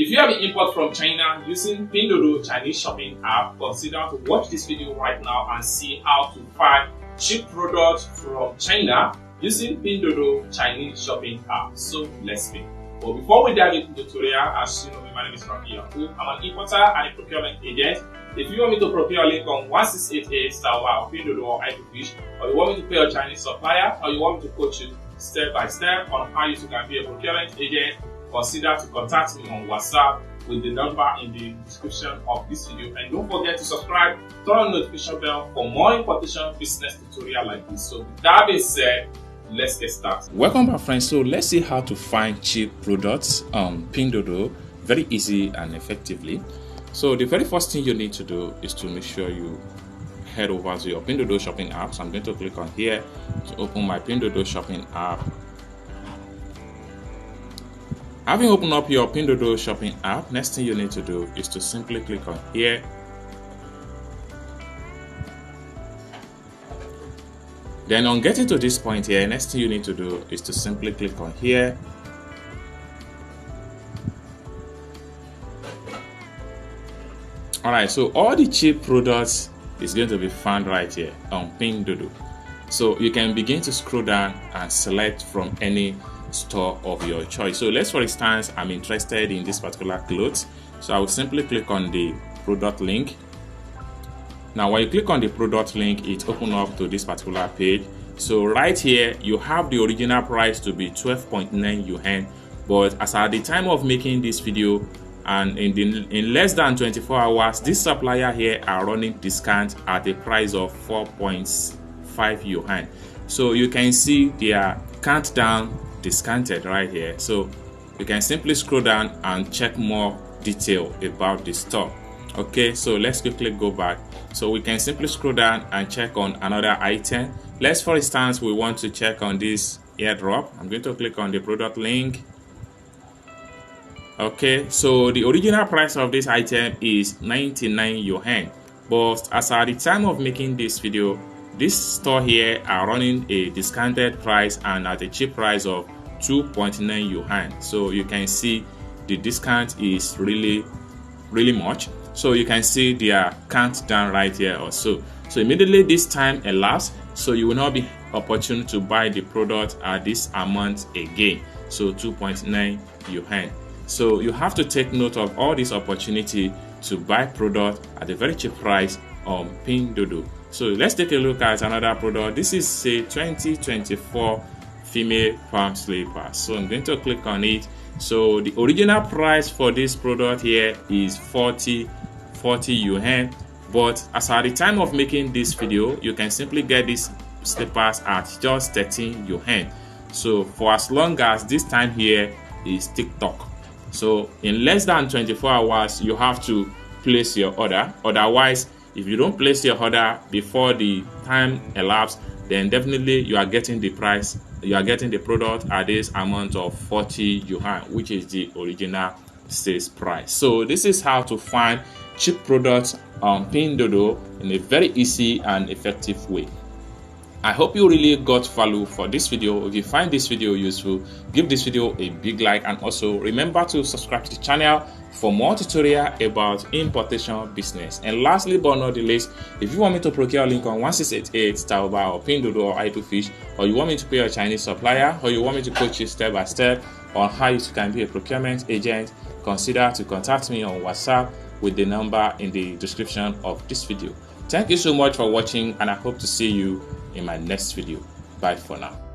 If you have an import from China using Pinduoduo Chinese shopping app, consider to watch this video right now and see how to find cheap products from China using Pinduoduo Chinese shopping app. So let's begin. But before we dive into the tutorial, as you know, my name is Pinduoduo. I'm an importer and a procurement agent. If you want me to procure a link on 1688 or Pinduoduo or iFish, or you want me to pay a Chinese supplier, or you want me to coach you step by step on how you can be a procurement agent, consider to contact me on WhatsApp with the number in the description of this video. And don't forget to subscribe, turn on the notification bell for more importation business tutorial like this. So with that being said, let's get started. Welcome back, friends. So let's see how to find cheap products on Pinduoduo very easy and effectively. So the very first thing you need to do is to make sure you head over to your Pinduoduo shopping app. So I'm going to click on here to open my Pinduoduo shopping app. Having opened up your Pinduoduo shopping app, next thing you need to do is to simply click on here. Then on getting to this point here, next thing you need to do is to simply click on here. Alright, so all the cheap products is going to be found right here on Pinduoduo. So you can begin to scroll down and select from any store of your choice. So let's, for instance, I'm interested in this particular clothes. So I will simply click on the product link. Now when you click on the product link, it opens up to this particular page. So right here you have the original price to be 12.9 yuan, but as at the time of making this video and in less than 24 hours, this supplier here are running discount at a price of 4.5 yuan. So you can see their countdown discounted right here. So you can simply scroll down and check more detail about the store. Okay, so let's quickly go back. So we can simply scroll down and check on another item. Let's, for instance, we want to check on this airdrop. I'm going to click on the product link. Okay, so the original price of this item is 99 yuan, but as at the time of making this video, this store here are running a discounted price and at a cheap price of 2.9 yuan. So you can see the discount is really much. So you can see their countdown right here also. So immediately this time elapsed, so you will not be opportune to buy the product at this amount again. So 2.9 yuan. So you have to take note of all this opportunity to buy product at a very cheap price on Pinduoduo. So let's take a look at another product. This is a 2024 female palm slipper. So I'm going to click on it. So the original price for this product here is 40 yuan, but as at the time of making this video, you can simply get these slippers at just 13 yuan. So for as long as this time here is TikTok. So in less than 24 hours, you have to place your order. Otherwise, if you don't place your order before the time elapsed, then definitely you are getting the price, you are getting the product at this amount of 40 yuan, which is the original sales price. So this is how to find cheap products on Pinduoduo in a very easy and effective way. I hope you really got value for this video. If you find this video useful, give this video a big like, and also remember to subscribe to the channel for more tutorial about importation business. And lastly but not the least, if you want me to procure a link on 1688 Taobao or Pinduoduo or iFish, or you want me to pay a Chinese supplier, or you want me to coach you step by step on how you can be a procurement agent, consider to contact me on WhatsApp with the number in the description of this video. Thank you so much for watching, and I hope to see you in my next video. Bye for now.